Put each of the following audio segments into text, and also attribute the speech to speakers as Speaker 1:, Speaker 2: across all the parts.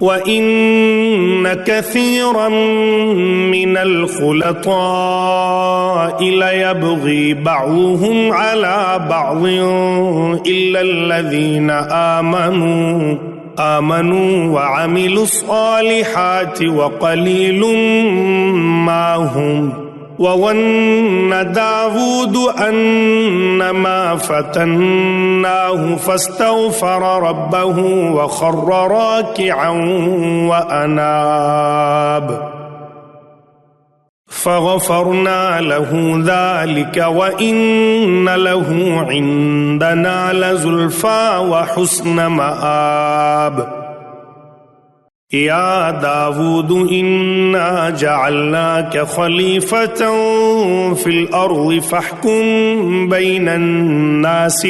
Speaker 1: وإن كثيرا من الخلطاء ليبغي بعضهم على بعض إلا الذين آمنوا وعملوا الصالحات وقليل ما هم وظن داود أنما فتناه فاستغفر ربه وخر راكعا وأناب فغفرنا له ذلك وإن له عندنا لزلفى وحسن مآب يا داود إنا جعلناك خليفة في الأرض فاحكم بين الناس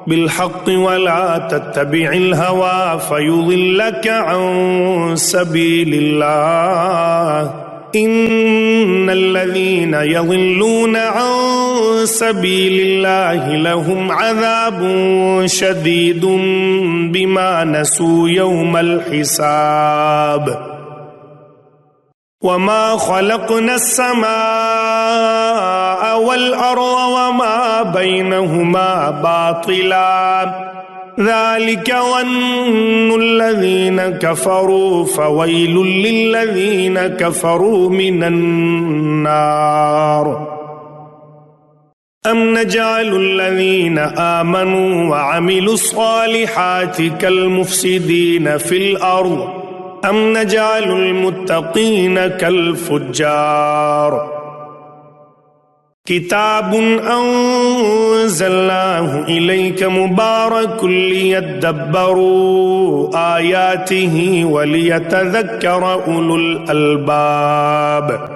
Speaker 1: بالحق ولا تتبع الهوى فيضلك عن سبيل الله إن الذين يضلون عن سبيل الله لهم عذاب شديد بما نسوا يوم الحساب وما خلقنا السماء والأرض وما بينهما باطلا ذلك ظن الذين كفروا فويل للذين كفروا من النار أم نجعل الذين آمنوا وعملوا الصالحات كالمفسدين في الأرض أم نجعل المتقين كالفجار كتاب أنزلناه إليك مبارك ليدبروا آياته وليتذكر أولو الألباب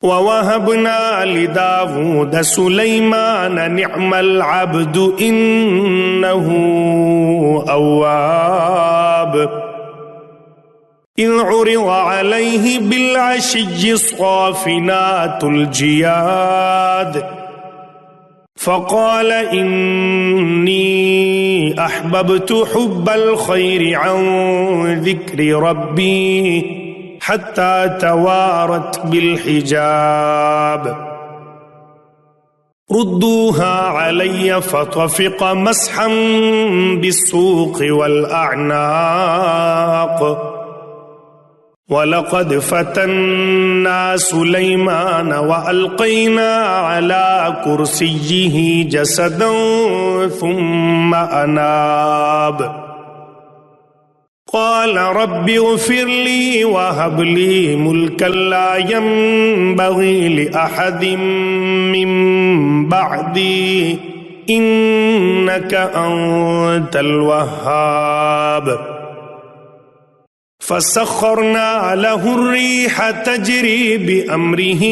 Speaker 1: ووهبنا لداود سليمان نعم العبد إنه أواب إذ عرض عليه بالعشي الصافنات الجياد فقال إني أحببت حب الخير عن ذكر ربي حتى توارت بالحجاب ردوها علي فطفق مسحا بالسوق والأعناق ولقد فتنا سليمان وألقينا على كرسيه جسدا ثم أناب قال رب اغفر لي وهب لي ملكا لا ينبغي لأحد من بعدي إنك أنت الوهاب فسخرنا له الريح تجري بأمره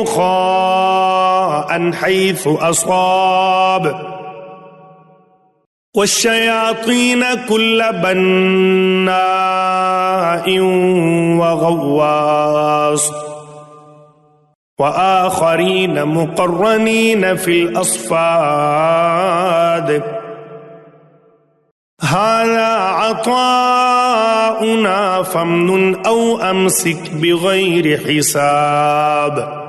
Speaker 1: رخاء حيث أصاب والشياطين كل بناء وغواص وآخرين مقرنين في الأصفاد هذا عطاؤنا فامنن أو أمسك بغير حساب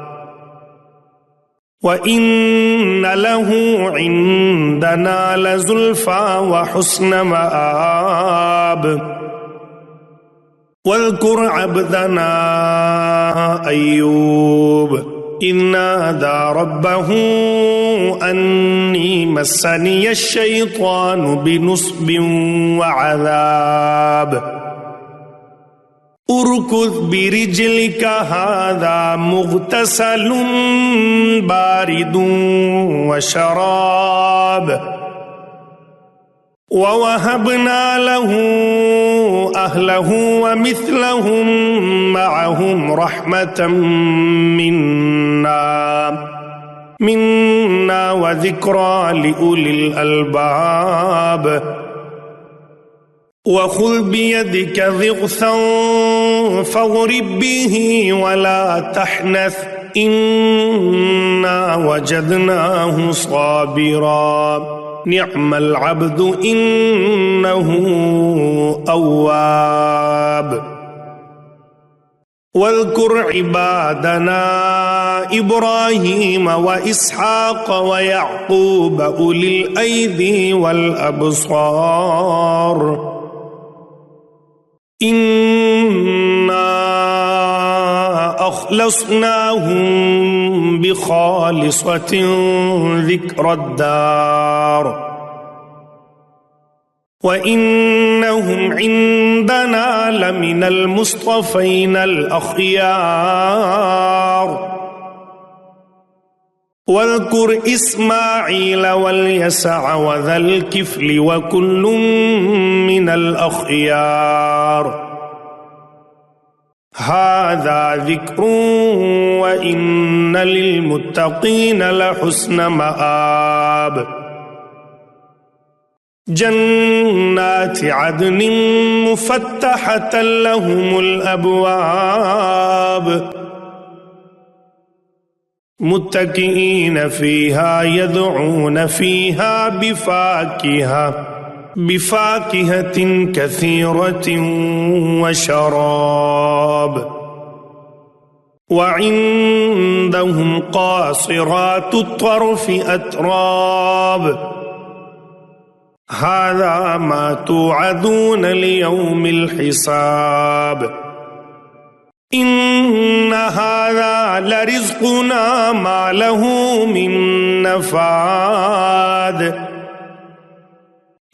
Speaker 1: وإن له عندنا لزلفى وحسن مآب واذكر عبدنا أيوب إذ نادى ربه أني مسني الشيطان بنصب وعذاب اركض برجلك هذا مغتسل بارد وشراب ووهبنا له أهله ومثلهم معهم رحمة منا وذكرى لأولي الألباب وخذ بيدك ضغثا فاضرب به ولا تحنث إنا وجدناه صابرا نعم العبد إنه أواب. واذكر عبادنا إبراهيم وإسحاق ويعقوب أولي الأيدي والأبصار إنا أخلصناهم بخالصة ذكر الدار وإنهم عندنا لمن المصطفين الأخيار. واذكر إسماعيل واليسع وذا الكفل وكل من الأخيار. هذا ذكر وإن للمتقين لحسن مآب. جنات عدن مفتحة لهم الأبواب متكئين فيها يدعون فيها بفاكهة كثيرة وشراب. وعندهم قاصرات الطرف أتراب. هذا ما توعدون ليوم الحساب. إن هذا لرزقنا ما له من نفاد.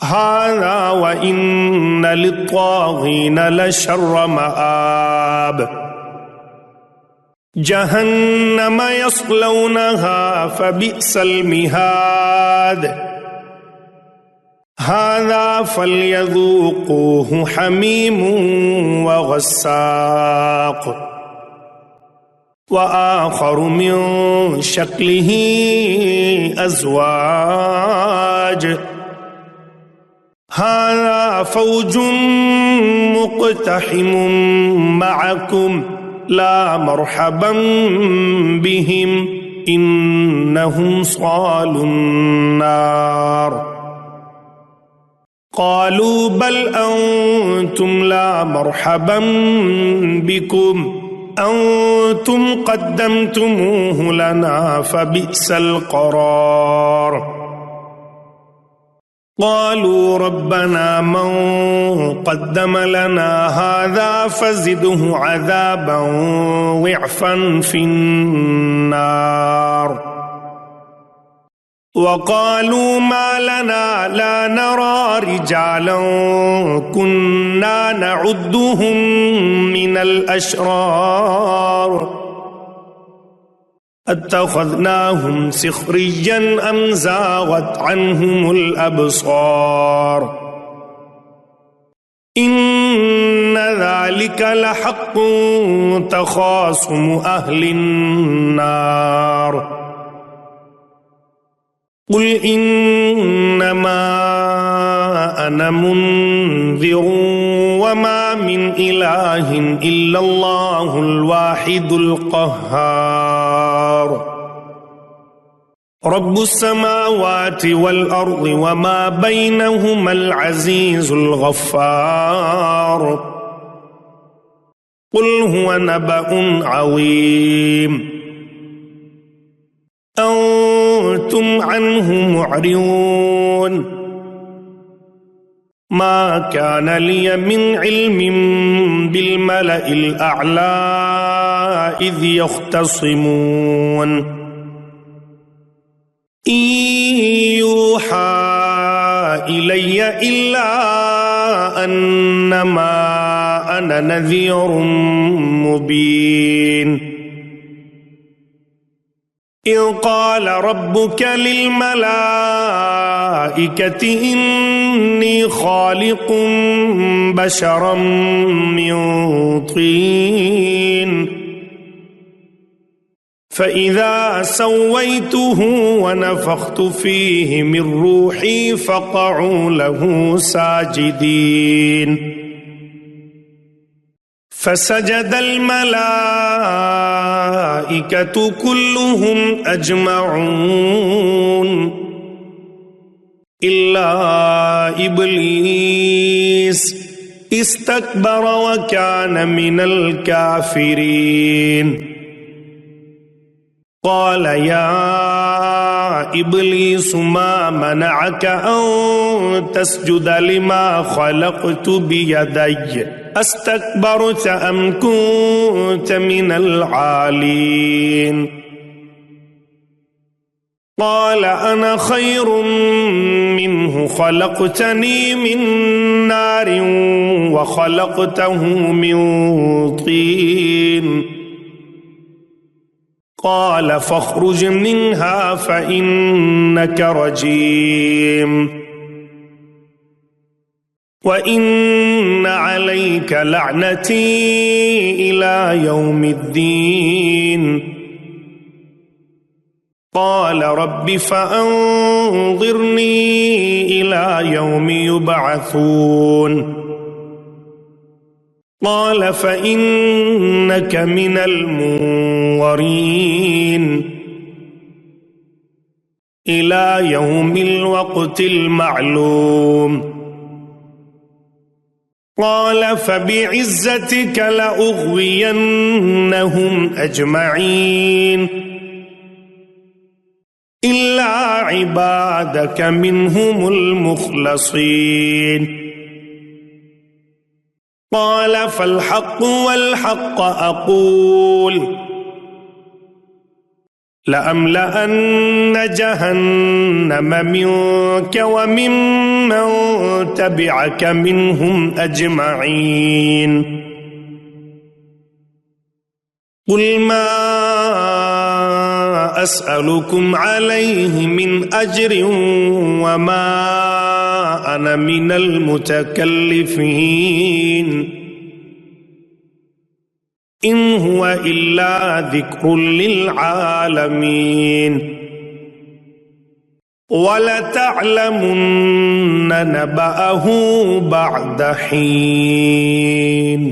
Speaker 1: هذا وإن للطاغين لشر مآب. جهنم يصلونها فبئس المهاد. هذا فليذوقوه حميم وغساق وآخر من شكله أزواج. هذا فوج مقتحم معكم لا مرحبا بهم إنهم صالوا النار. قالوا بل أنتم لا مرحبا بكم أنتم قدمتموه لنا فبئس القرار. قالوا ربنا من قدم لنا هذا فزده عذابا ضعفا في النار. وقالوا ما لنا لا نرى رجالا كنا نعدهم من الأشرار اتخذناهم سخريا أم زاغت عنهم الأبصار. إن ذلك لحق تخاصم أهل النار. قل إنما أنا منذر وما من إله إلا الله الواحد القهار. رب السماوات والأرض وما بينهما العزيز الغفار. قل هو نبأ عظيم أنتم عنه معرضون. ما كان لي من علم بالملأ الأعلى إذ يختصمون. إن يوحى إلي إلا أنما أنا نذير مبين. إذ قال ربك للملائكة إني خالق بشرا من طين فإذا سويته ونفخت فيه من روحي فقعوا له ساجدين. فسجد الملائكة كلهم أجمعون إلا إبليس استكبر وكان من الكافرين. قال يا إبليس ما منعك أن تسجد لما خلقت بيدي أستكبرت أم كنت من العالين؟ قال أنا خير منه خلقتني من نار وخلقته من طين. قال فاخرج منها فإنك رجيم وإن عليك لعنتي إلى يوم الدين. قال رب فأنظرني إلى يوم يبعثون. قال فإنك من المنظرين إلى يوم الوقت المعلوم. قال فبعزتك لأغوينهم أجمعين إلا عبادك منهم المخلصين. قال فالحق والحق أقول لأملأن جهنم منك وممن تبعك منهم أجمعين. قل ما أسألكم عليه من أجر وما أنا من المتكلفين إن هو إلا ذكر للعالمين. ولتعلمن نبأه بعد حين.